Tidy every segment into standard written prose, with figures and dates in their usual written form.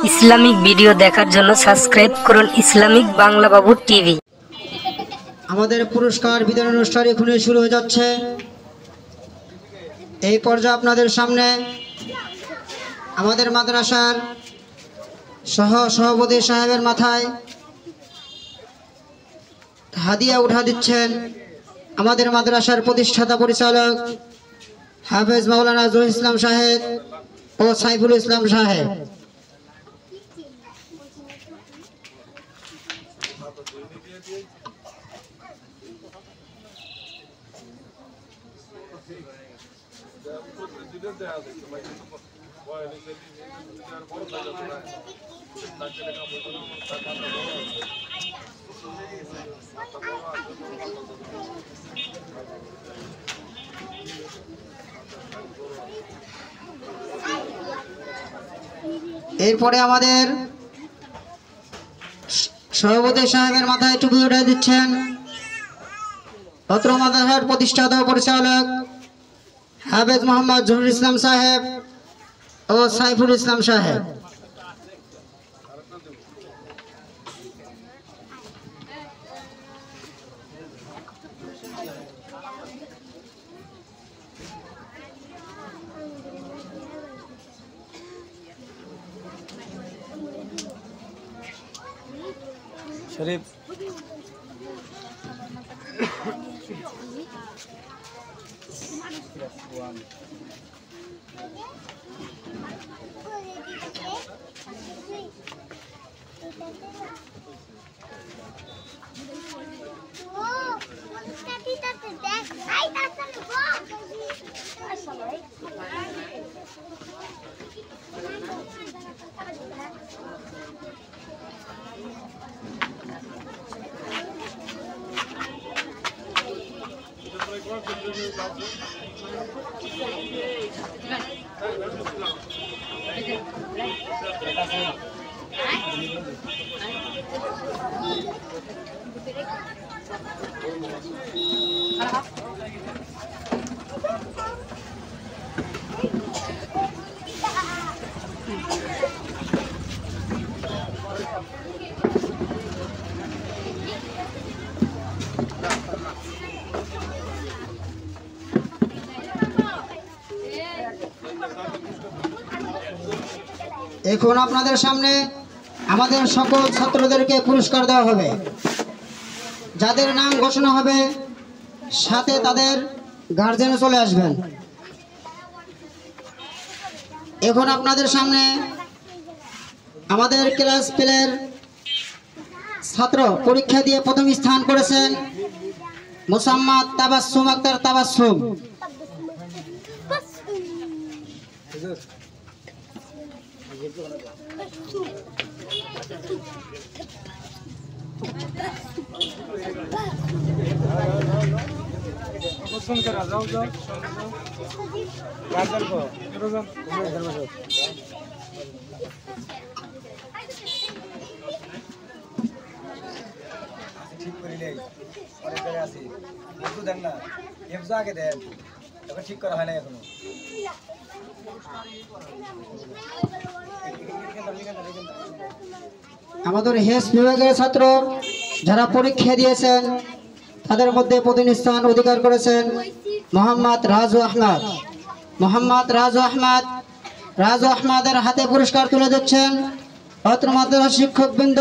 Islamic video দেখার জন্য subscribe করুন ইসলামিক বাংলা বাবু টিভি। আমাদের পুরস্কার বিতরণ অনুষ্ঠান এখনই শুরু হয়ে যাচ্ছে। এই পর্যায়ে আপনাদের সামনে আমাদের মাদ্রাসার সভাপতি সাহেবের মাথায় হাদিয়া উঠা দিচ্ছেন আমাদের মাদ্রাসার প্রতিষ্ঠাতা পরিচালক হাফেজ মাওলানা জহির ইসলাম সাহেব ও সাইফুল ইসলাম সাহেব। এরপরে আমাদের সভাপতি সাহেবের মাথায় টুপি উঠে দিচ্ছেন অত্র মাদ্রাসার প্রতিষ্ঠাতা পরিচালক হাফেজ মোহাম্মদ জহির ইসলাম সাহেব ও সাইফুল ইসলাম সাহেব। শরীফ এখন আপনাদের সামনে আমাদের সকল ছাত্রদেরকে পুরস্কার দেওয়া হবে। যাদের নাম ঘোষণা হবে সাথে তাদের গার্জেনও চলে আসবেন। এখন আপনাদের সামনে আমাদের ক্লাস ফেলের ছাত্র পরীক্ষা দিয়ে প্রথম স্থান করেছেন মোসাম্মদ তাবাসসুম আক্তার তাবাসসুম। ঠিক করা হয় না এখনো। আমাদের হেস বিভাগের ছাত্র যারা পরীক্ষা দিয়েছেন তাদের মধ্যে প্রথম স্থান অধিকার করেছেন মোহাম্মদ রাজু আহমদ। মোহাম্মদ রাজু আহমদ আহমদের হাতে পুরস্কার তুলে দিচ্ছেন অত্র মাদ্রাসার শিক্ষকবৃন্দ,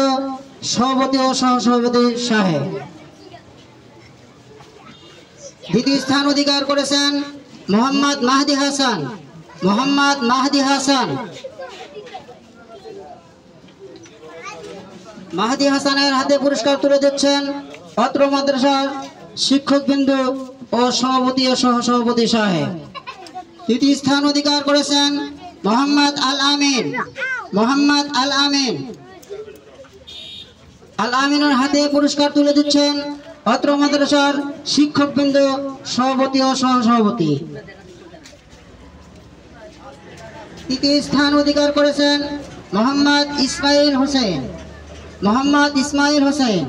সভাপতি ও সহসভাপতি সাহেব। দ্বিতীয় স্থান অধিকার করেছেন মোহাম্মদ মাহদি হাসান। মোহাম্মদ মাহদি হাসান মাহদি হাসানের হাতে পুরস্কার তুলে দিচ্ছেন অত্র মাদ্রাসার শিক্ষকবৃন্দ ও সভাপতি ও সহসভাপতি সাহেব। তৃতীয় স্থান অধিকার করেছেন মোহাম্মদ আল আমিন। মোহাম্মদ আল আমিন আমিনের হাতে পুরস্কার তুলে দিচ্ছেন অত্র মাদ্রাসার শিক্ষকবৃন্দ, সভাপতি ও সহসভাপতি। তৃতীয় স্থান অধিকার করেছেন মোহাম্মদ ইসমাইল হোসেন। মোহাম্মদ ইসমাইল হোসেন।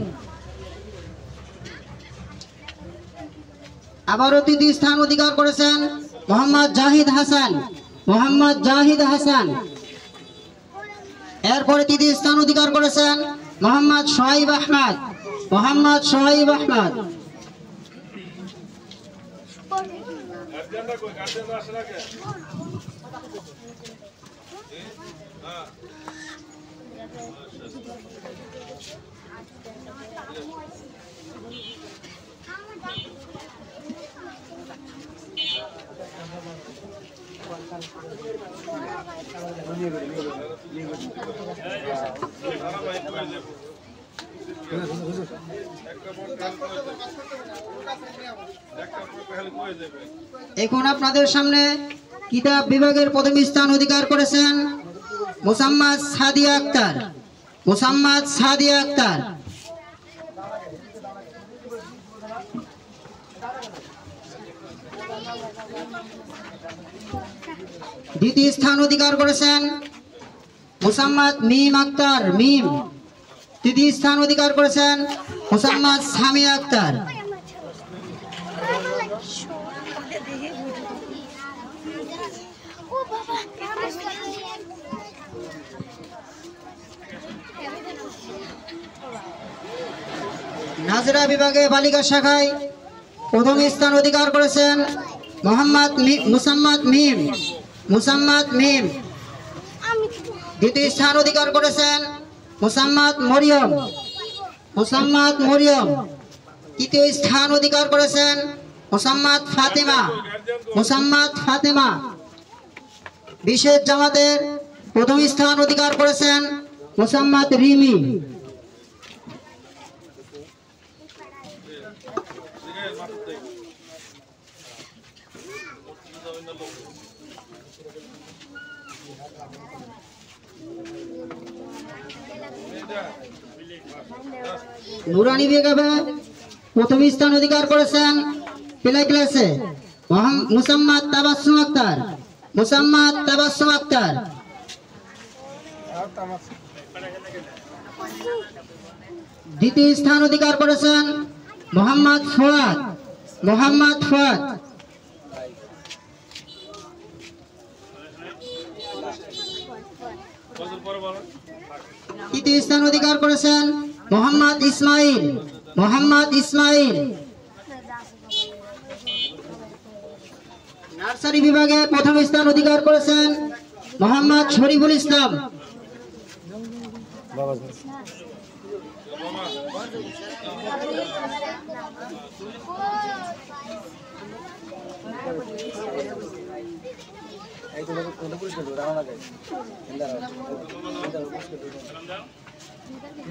আবারও তৃতীয় স্থান অধিকার করেছেন মোহাম্মদ জাহিদ হাসান। মোহাম্মদ জাহিদ হাসান। এরপরে তৃতীয় স্থান অধিকার করেছেন মোহাম্মদ সোহাইব আহমদ। মোহাম্মদ সোহাইব আহমদ। এখন আপনাদের সামনে কিতাব বিভাগের প্রথম স্থান অধিকার করেছেন মোসাম্মদ সাদিয়া আক্তার। মোসাম্মদ সাদিয়া আক্তার। দ্বিতীয় স্থান অধিকার করেছেন মোসাম্মদ মিম আক্তার। মিম। তৃতীয় স্থান অধিকার করেছেন মোসাম্মদ সামিয়া আক্তার। নাজরা বিভাগে বালিকা শাখায় প্রথম স্থান অধিকার করেছেন মোসাম্মদ মিম। মোসাম্মদ মিম। দ্বিতীয় স্থান অধিকার করেছেন মোসাম্মদ মরিয়ম। মোসাম্মদ মরিয়ম। তৃতীয় স্থান অধিকার করেছেন মোসাম্মদ ফাতেমা। মোসাম্মদ ফাতেমা। বিশেষ জামাতের প্রথম স্থান অধিকার করেছেন মোসাম্মদ রিমি। নুরানি বিভাগে প্রথম স্থান অধিকার করেছেন প্লে ক্লাসে মোসাম্মদ তাবাসসুম আক্তার। মোসাম্মদ তাবাসসুম আক্তার। দ্বিতীয় স্থান অধিকার করেছেন মোহাম্মদ ফুয়াদ। মোহাম্মদ ফুয়াদ। তৃতীয় স্থান অধিকার করেছেন মোহাম্মদ ইসমাইল। মোহাম্মদ ইসমাইল। নার্সারি বিভাগে প্রথম স্থান অধিকার করেছেন মোহাম্মদ শরীফুল ইসলাম।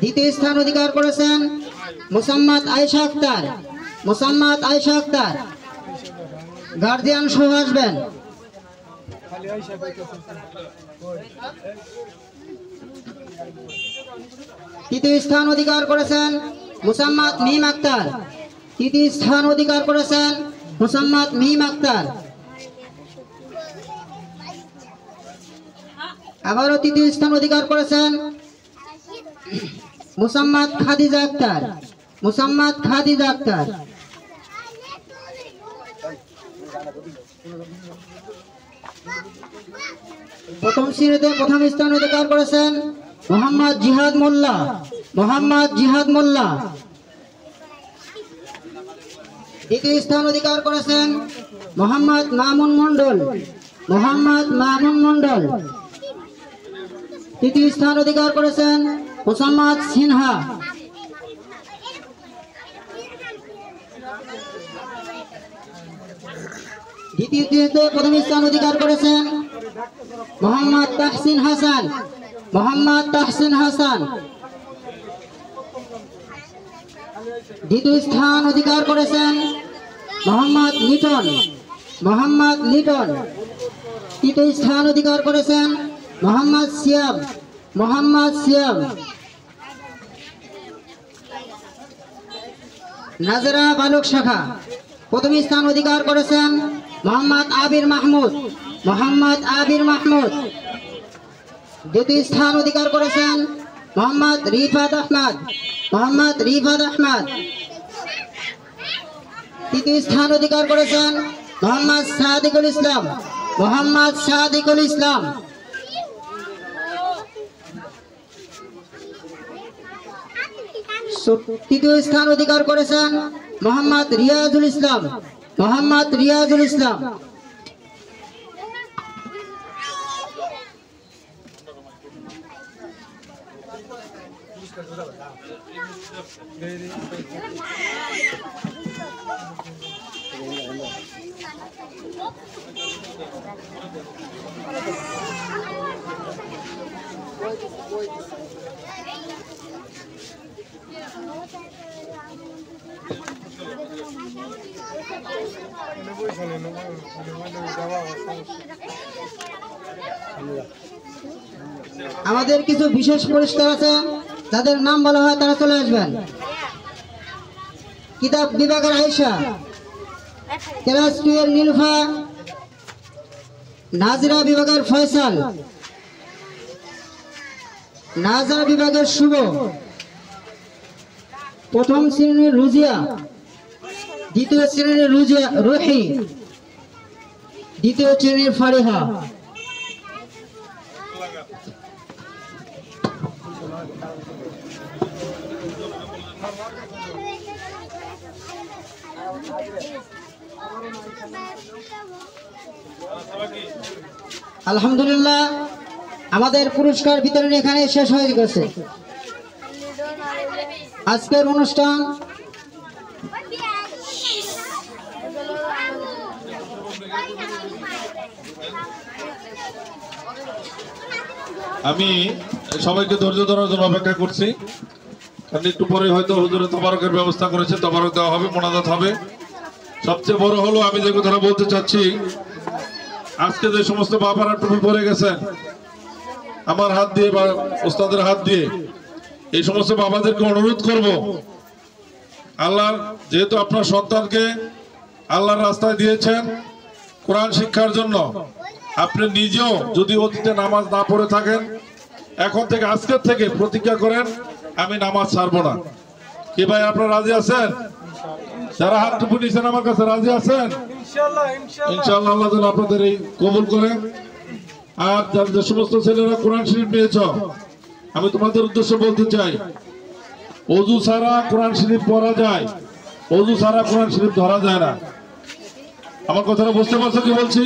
দ্বিতীয় স্থান অধিকার করেছেন মোসাম্মদ আয়েশা আক্তার। মোসাম্মদ আয়েশা আক্তার। গার্জিয়ান সহ আসবেন। তৃতীয় স্থান অধিকার করেছেন মোসাম্মদ মিম আক্তার। তৃতীয় স্থান অধিকার করেছেন মোসাম্মদ মিম আক্তার। আবারও তৃতীয় স্থান অধিকার করেছেন মোসাম্মদ খাদিজা আক্তার। মোসাম্মদ খাদিজা আক্তার। প্রথম শ্রেণীতে প্রথম স্থান অধিকার করেছেন মোহাম্মদ জিহাদ মোল্লা। মোহাম্মদ জিহাদ মোল্লা। দ্বিতীয় স্থান অধিকার করেছেন মোহাম্মদ মামুন মন্ডল। মোহাম্মদ মামুন মন্ডল। তৃতীয় স্থান অধিকার করেছেন মোসাম্মদ সিনহা। দ্বিতীয়তে প্রথম স্থান অধিকার করেছেন মোহাম্মদ তাহসিন হাসান। মোহাম্মদ তাহসিন হাসান। দ্বিতীয় স্থান অধিকার করেছেন মোহাম্মদ লিটন। মোহাম্মদ লিটন। তৃতীয় স্থান অধিকার করেছেন মোহাম্মদ সিয়াম। মোহাম্মদ সিয়াম। নাজরা বালক শাখা প্রথম স্থান অধিকার করেছেন মোহাম্মদ আবির মাহমুদ। মোহাম্মদ আবির মাহমুদ। দ্বিতীয় স্থান অধিকার করেছেন মোহাম্মদ রিফাত আহমদ। মোহাম্মদ রিফাত আহমদ। তৃতীয় স্থান অধিকার করেছেন মোহাম্মদ সাদিকুল ইসলাম। মোহাম্মদ সাদিকুল ইসলাম। তৃতীয় স্থান অধিকার করেছেন মোহাম্মদ রিয়াজুল ইসলাম। মোহাম্মদ রিয়াজুল ইসলাম। আমাদের কিছু বিশেষ পুরস্কার আছে, যাদের নাম বলা হয় তারা চলে আসবেন। কিতাব বিভাগের আয়েশা, ক্লাস 2 এর নীলফা, নাজরা বিভাগের ফয়সাল, নাজরা বিভাগের শুভ, প্রথম শ্রেণীর রুজিয়া, দ্বিতীয় শ্রেণীর রুহি, দ্বিতীয় শ্রেণীর ফারিহা। আলহামদুলিল্লাহ, আমাদের পুরস্কার বিতরণ এখানে শেষ হয়ে গেছে। আজকের অনুষ্ঠান আমি সবাইকে ধৈর্য ধরার জন্য অপেক্ষা করছি, কারণ একটু পরে হয়তো হুজুরে তবারকের ব্যবস্থা করেছে, তবারক দেওয়া হবে, মোনাজাত হবে। সবচেয়ে বড় হলো আমি যে কথাটা বলতে চাচ্ছি, আজকে যে সমস্ত বাবারা টুপি পরে গেছেন আমার হাত দিয়ে বা ওস্তাদের হাত দিয়ে, এই সমস্ত বাবাদেরকে অনুরোধ করব, আল্লাহ যেহেতু আপনার সন্তানকে আল্লাহর রাস্তায় দিয়েছেন কোরআন শিক্ষার জন্য, আপনি নিজেও যদি অতীতে নামাজ না পড়ে থাকেন, এখন থেকে আজকের থেকে প্রতিজ্ঞা করেন আমি নামাজ ছাড়বো না। কি ভাই আপনারা রাজি আছেন? যারা হাত টুপি নিয়েছেন আমার কাছে রাজি আছেন? ইনশাআল্লাহ আল্লাহ যেন আপনাদের এই কবুল করেন। আর যে সমস্ত ছেলেরা কোরআন শরীফ নিয়েছ, আমি তোমাদের উদ্দেশ্যে বলতে চাই, ওযু ছাড়া কোরআন শরীফ পড়া যায়, ওযু ছাড়া কোরআন শরীফ ধরা যায় না। আমার কথাটা বুঝতে পারছো কি বলছি?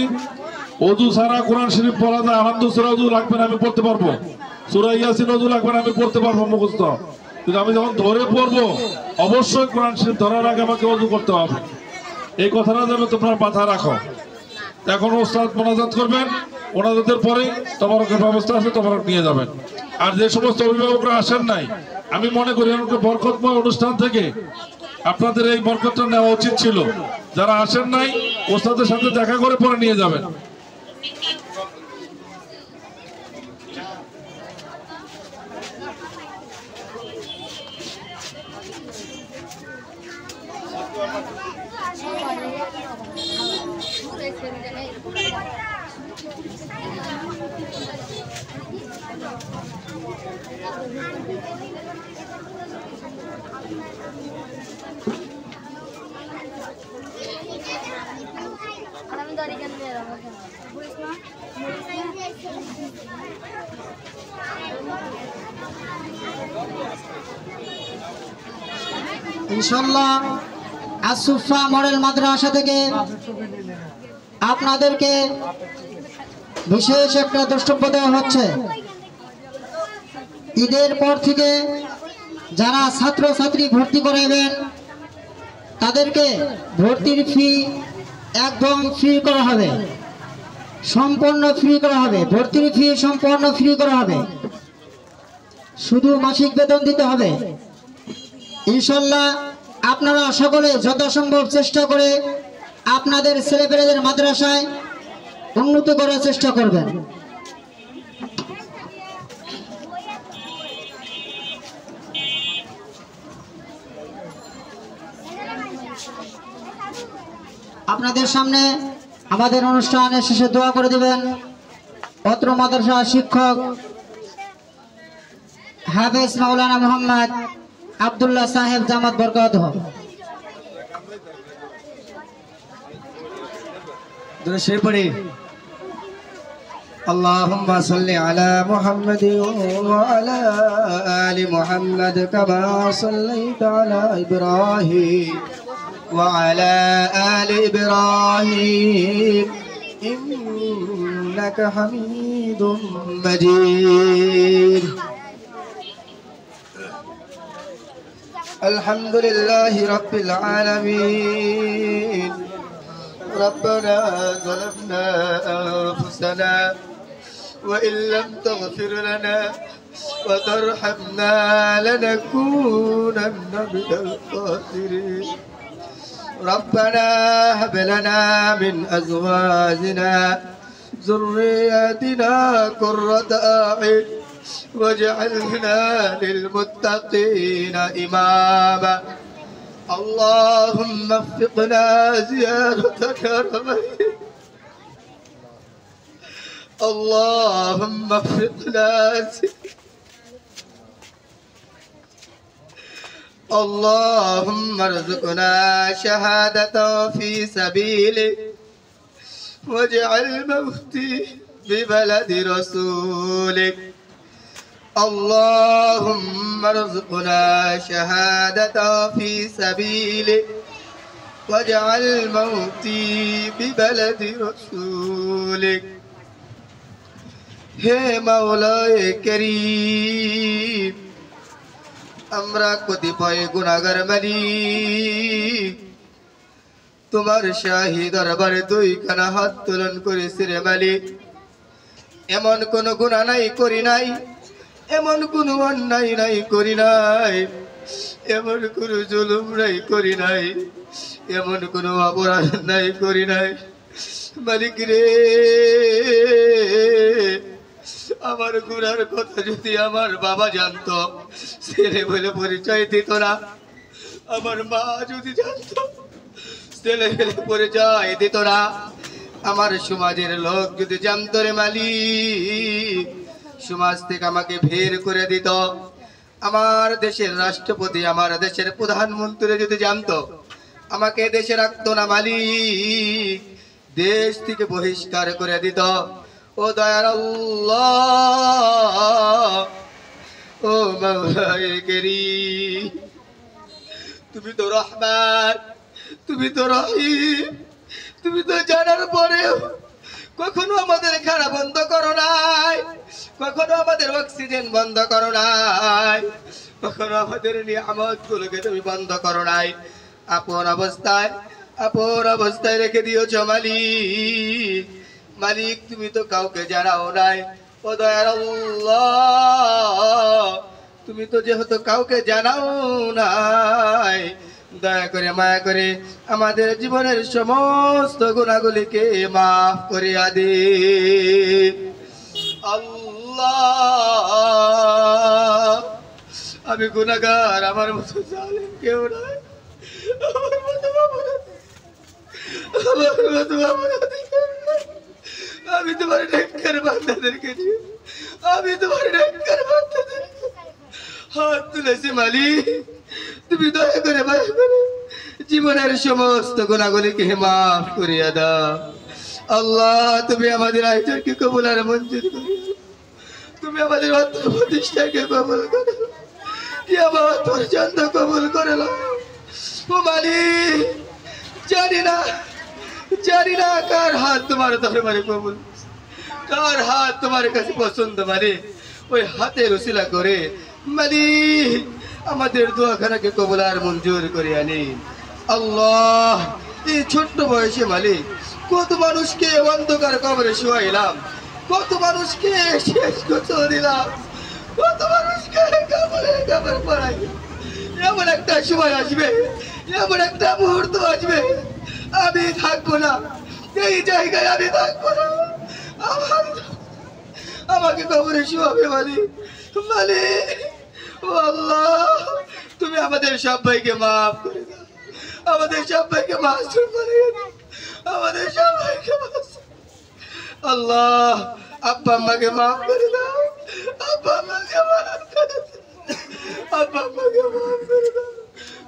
ওযু ছাড়া কোরআন শরীফ পড়া যায়। আনন্দ সূরা ওযু লাগবে না, আমি পড়তে পারবো। সূরা ইয়াসিন ওযু লাগবে না, আমি পড়তে পারবো মুখস্থ। কিন্তু আমি যখন ধরে পড়বো, অবশ্যই কোরআন শরীফ ধরার আগে আমাকে ওযু করতে হবে। এই কথাটা যেন তোমরা মাথায় রাখো। এখন ওস্তাদ মোনাজাত করবেন, মোনাজাতের পরে তবারকের ব্যবস্থা আছে, তবারক নিয়ে যাবেন। আর যে সমস্ত অভিভাবকরা আসেন নাই, আমি মনে করি এরকম বরকতময় অনুষ্ঠান থেকে আপনাদের এই বরকতটা নেওয়া উচিত ছিল। যারা আসেন নাই, ওস্তাদের সাথে দেখা করে পরে নিয়ে যাবেন। ইনশাআল্লাহ আসুফা মডেল মাদ্রাসা থেকে আপনাদেরকে বিশেষ একটা দ্রষ্টব্য দেওয়া হচ্ছে। ঈদের পর থেকে যারা ছাত্রছাত্রী ভর্তি করাবেন তাদেরকে ভর্তির ফি একদম ফ্রি করা হবে, সম্পূর্ণ ফ্রি করা হবে। ভর্তির ফি সম্পূর্ণ ফ্রি করা হবে, শুধু মাসিক বেতন দিতে হবে। ইনশাআল্লাহ আপনারা সকলে যথাসম্ভব চেষ্টা করে আপনাদের ছেলেপেলেদের মাদ্রাসায় উন্নত করার চেষ্টা করবেন। আপনাদের সামনে আমাদের অনুষ্ঠানের শেষে দোয়া করে দিবেন অত্র মাদ্রাসার শিক্ষক হাফেজ মাওলানা মোহাম্মদ আব্দুল্লাহ সাহেব জামাত বরকাতুহ। اللهم صل على محمد وعلى آل محمد كما صليت على إبراهيم وعلى آل إبراهيم إنك حميد مجيد. الحمد لله رب العالمين. ربنا ظلمنا أنفسنا وإن لم تغفر لنا وترحمنا لنكونن من الخاسرين. ربنا هب لنا من أزواجنا ذرياتنا قرة أعين واجعلنا للمتقين إماما. اللهم وفقنا زيارة كرمين. اللهم وفقنا اللهم ارزقنا شهادة في سبيلك واجعل موتي ببلد رسولك. اللهم ارزقنا شهادة في سبيلك واجعل موتي ببلد رسولك. হে মাওলায়ে কারীম, আমরা কতিপয় গুনাহগার মালিক তোমার শাহী দরবারে দুইখানা হাত তোলন করেছি রে মালিক। এমন কোন গুনাহ নাই করি নাই, এমন কোন অন্যায় নাই করি নাই, এমন কোন জুলুম নাই করি নাই, এমন কোন অপরাধ নাই করি নাই মালিক রে। আমার গুনার কথা যদি আমার বাবা জানতো ছেলে বলে পরিচয় দিত না, আমার মা যদি জানতো ছেলে বলে পরিচয় দিত না, আমার সমাজের লোক যদি জানতো রে মালিক সমাজ থেকে আমাকে বের করে দিত, আমার দেশের রাষ্ট্রপতি আমার দেশের প্রধানমন্ত্রী যদি জানতো আমাকে দেশে রাখতো না মালিক, দেশ থেকে বহিষ্কার করে দিত। ও দয়ার আল্লাহ, ও মাওলায়ে কারীম, তুমি তো রহমান, তুমি তো রহিম, তুমি তো জানার পরেও কখনো আমাদের খানা বন্ধ করো নাই, কখনো আমাদের অক্সিজেন বন্ধ করো নাই, কখনো আমাদের নিয়ামত গুলোকে তুমি বন্ধ করো নাই। আপন অবস্থায় রেখে দিয়েছ মালিক। মালিক তুমি তো কাউকে জানাও নাই। ও দয়ার আল্লাহ, তুমি তো যেহেতু কাউকে জানাও নাই, দয়া করে মায়া করে আমাদের জীবনের সমস্ত গুনাহগুলিকে মাফ করিয়া দে আল্লাহ। আমি গুনাহগার, আমার মতো জালেম কেউ নাই, আমার মতো আমি তোমার নেককার বান্দাদেরকে নিয়ে আমি তোমার নেককার বান্দাদেরকে হাত তুলেছি মালিক। তুমি দয়া করে মায়া করে জীবনের সমস্ত গুনাহগুলিকে মাফ করিয়া দাও আল্লাহ। তুমি আমাদের আয়োজনকে কবুল আর মঞ্জুর করো, তুমি আমাদের অর্থ প্রতিষ্ঠাকে কবুল করো, কিয়ামত পর্যন্ত কবুল করে নাও ও মালিক। জানি না কার হাত তোমার দরবারে কবুল, কার হাত তোমার কাছে পছন্দ মালিক। ওই হাতের উসিলা করে মালিক আমাদের দোয়াখানাকে কবুল আর মঞ্জুর করে আনি আল্লাহ। এই ছোট্ট বয়সে মালিক কত মানুষকে অন্ধকার কবরে শুয়াইলাম, কত মানুষকে শেষ গোসল দিলাম, কত মানুষকে কবর পড়াই। এমন একটা সময় আসবে, এমন একটা মুহূর্ত আসবে আমি থাকবো না, এই জায়গায় আমি থাকবো না, আমাকে কবরে শুয়াবে মালিক। ও আল্লাহ, তুমি আমাদের সবাইকে মাফ করে দাও, আমাদের সবাইকে মাসুম করে দাও, আমাদের সবাইকে আল্লাহ। আব্বা আম্মাকে মাফ করে দাও, আব্বা আম্মাকে মাফ করে দাও, আব্বা আম্মাকে মাফ করে দাও।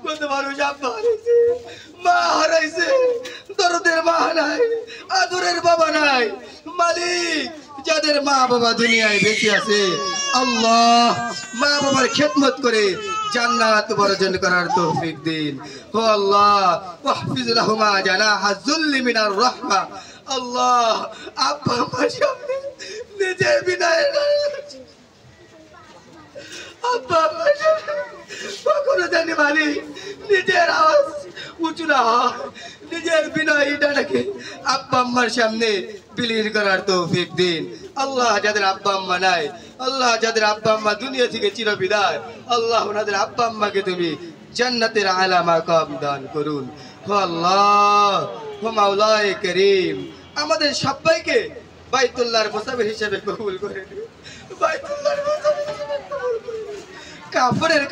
কত মানুষ আব্বা হারাইছে, মা হারাইছে, দরদের মা নাই, আদরের বাবা নাই মালিক। যাদের মা বাবা দুনিয়ায় বেঁচে আছে আল্লাহ মা বাবার খেদমত করে জান্নাত বর্জন করার তৌফিক দিন। ও আল্লাহ ওয়াহফিজ লাহুমা জানাহা যুল্লি মিনার রাহমা। আল্লাহ আব্বা আমার সামনে নিজের বিনয় আব্বা আমার সামনে কখনো জানি মালিক নিজের আওয়াজ উঁচু না হয়, নিজের বিনয়টা নাকি আব্বা আম্মার সামনে বিলীন করার তৌফিক দিন। আল্লাহ যাদের আব্বা আম্মা নাই, আল্লাহ যাদের আব্বা আম্মা দুনিয়া থেকে চিরবিদায়, আল্লাহ ওনাদের আব্বা আম্মাকে তুমি জান্নাতের আলা মাকাম দান করুন। ও আল্লাহ ও মাওলায়ে করিম আমাদের সবাইকে বাইতুল্লাহর মুসাফির হিসেবে কবুল করে দিন। বাইতুল্লাহর মুসাফির হিসেবে কবুল করে দিন। কাফনের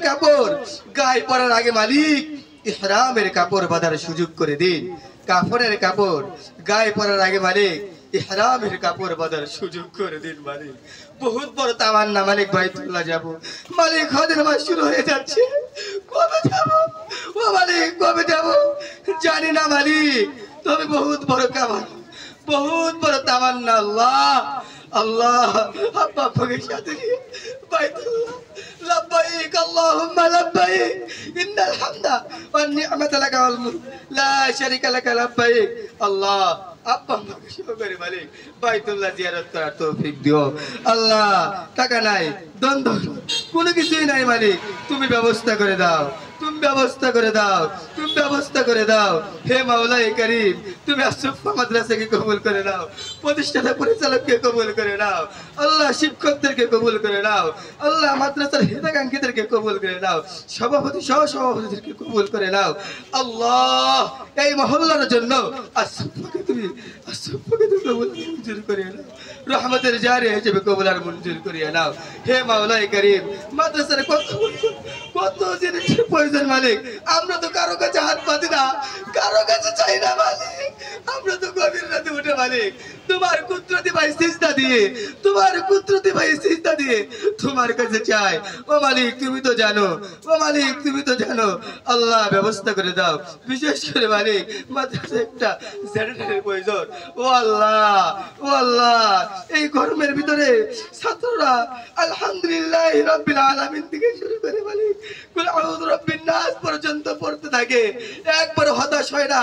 কাপড় গায়ে পরার আগে মালিক ইহরামের কাপড় বাঁধার সুযোগ করে দিন। কাফনের কাপড় গায়ে পরার আগে মালিক ইহরামের কাপড় বাঁধার সুযোগ করে দিন মালিক। বহুত বড় তামান্না মালিক বাইতুল্লাহ যাব। মালিক হজের মাস শুরু হয়ে যাচ্ছে, কবে যাব ও মালিক, কবে যাব জানি না মালিক, তবে বহুত বড় কামান, বহুত বড় তামান্না। আল্লাহ আল্লাহ আব্বা আব্বাকে সাথে নিয়ে বাইতুল্লাহ লব্বাইক আল্লাহুম্মা লব্বাইক ইন্নাল হামদা ওয়ান নি'মাতা লাকা ওয়াল মুলক লা শারীকা লাকা লব্বাইক। আল্লাহ আব্বা আম্মাকে সহকারে মালিক বাইতুল্লাহ জিয়ারত করার তৌফিক দিও। আল্লাহ টাকা নাই, দ্বন্দ্ব কোনো কিছুই নাই মালিক, তুমি ব্যবস্থা করে দাও, তুমি ব্যবস্থা করে দাও, তুমি ব্যবস্থা করে দাও। হে মাওলায়ে করিম তুমি আসফা মাদ্রাসাকে কবুল করে নাও, প্রতিষ্ঠাতা পরিচালককে কবুল করে নাও, আল্লাহ শিক্ষকদেরকে কবুল করে নাও, আল্লাহ মাদ্রাসার হিতাকাঙ্ক্ষীদেরকে কবুল করে নাও, সভাপতি সহ সভাপতিদেরকে কবুল করে নাও। আল্লাহ এই মহল্লার জন্য আসফাকে তুমি কবুল মঞ্জুর করে নাও, রহমতের জারি হিসেবে কবুল আর মঞ্জুর করিয়ে নাও। হে মাওলায়ে করিম মাদ্রাসার কত জিনিসের প্রয়োজন মালিক, আমরা তো কারো কাছে হাত পাতি না, কারো কাছে চাই না মালিক, আমরা তো গভীর রাতে উঠে মালিক তোমার কুদরতি ভাই সিজদা দিয়ে, তোমার কুদরতি ভাই সিজদা দিয়ে তোমার কাছে চাই। ও মালিক তুমি তো জানো, ও মালিক তুমি তো জানো। আল্লাহ ব্যবস্থা করে দাও, বিশেষ করে মালিক মাদ্রাসায় একটা জেনারেটরের প্রয়োজন। ও আল্লাহ ও আল্লাহ এই গরমের ভিতরে ছাত্ররা আলহামদুলিল্লাহ রাব্বিল আলামিন থেকে শুরু করে মালিক কুল আউযু রাব্বিন নাস পর্যন্ত পড়তে থাকে, একবার হতাশ হয় না,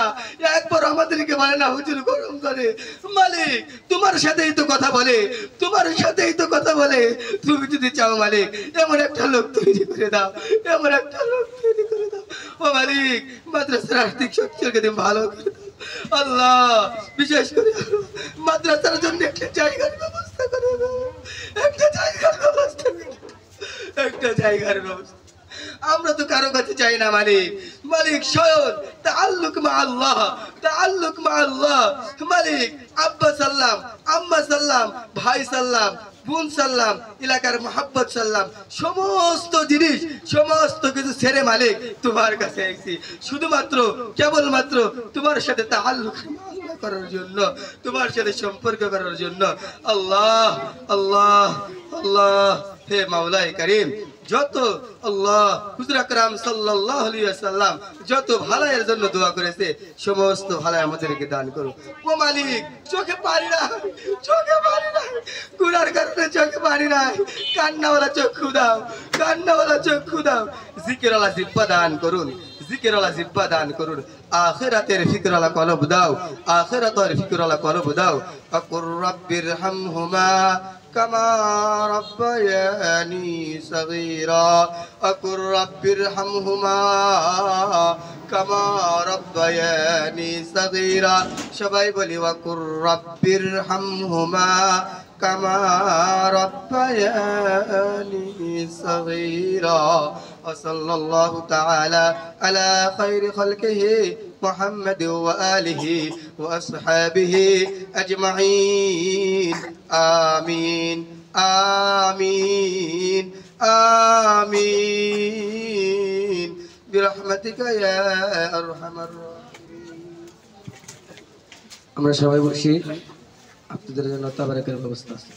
একবার আমাদেরকে বলে না হুজুর গরম করে। মালিক তোমার সাথেই তো কথা বলে, তোমার সাথেই তো কথা বলে, তুমি যদি চাও মালিক এমন একটা লোক তৈরি করে দাও, এমন একটা লোক তৈরি করে দাও। ও মালিক মাদ্রাসার আর্থিক সচ্ছলকে তুমি ভালো করে দাও। আল্লাহ বিশেষ করে মাদ্রাসার জন্য একটা জায়গার ব্যবস্থা করে দাও, একটা জায়গার ব্যবস্থা করে দাও, একটা জায়গার ব্যবস্থা। আমরা তো কারো কাছে চাই না মালিক, মালিক স্বয়ং তাআল্লুক মা আল্লাহ, তাআল্লুক মা আল্লাহ। মালিক আব্বা সাল্লাম, আম্মা সাল্লাম, ভাই সাল্লাম, বোন সাল্লাম, এলাকার মোহাব্বত সাল্লাম, সমস্ত জিনিস সমস্ত কিছু ছেড়ে মালিক তোমার কাছে এসেছি শুধুমাত্র কেবলমাত্র তোমার সাথে তাআল্লুক করার জন্য, তোমার সাথে সম্পর্ক করার জন্য। আল্লাহ আল্লাহ আল্লাহ হে মাওলায়ে করিম যত আল্লাহ হুজুর আকরাম সাল্লাল্লাহু আলাইহি ওয়াসাল্লাম যত ভালাইয়ের জন্য দোয়া করেছে সমস্ত ভালাই আমাদেরকে দান করো। ও মালিক চোখে পানি না, চোখে পানি না, গুনার কারণে চোখে পানি নাই, কান্নাওয়ালা চক্ষু দাও, কান্নাওয়ালা চক্ষু দাও। জিকিরওয়ালা জিহ্বা দান করুন, জিকিরওয়ালা জিহ্বা দান করুন। আখিরাতের ফিকরওয়ালা কলব দাও, আখিরাতের ফিকরওয়ালা কলব দাও। আকুর রাব্বির হামহুমা كما ربياني صغيرا أقل رب ارحمهما كما ربياني صغيرا সবাই বলি وقل رب ارحمهما كما ربياني صغيرا وصلى الله تعالى على خير خلقه محمد وآله وأصحابه أجمعين آمين آمين آمين برحمتك يا أرحم الراحمين। আমরা সবাই বসি, আপনাদের জন্য তাবারকের ব্যবস্থা আছে।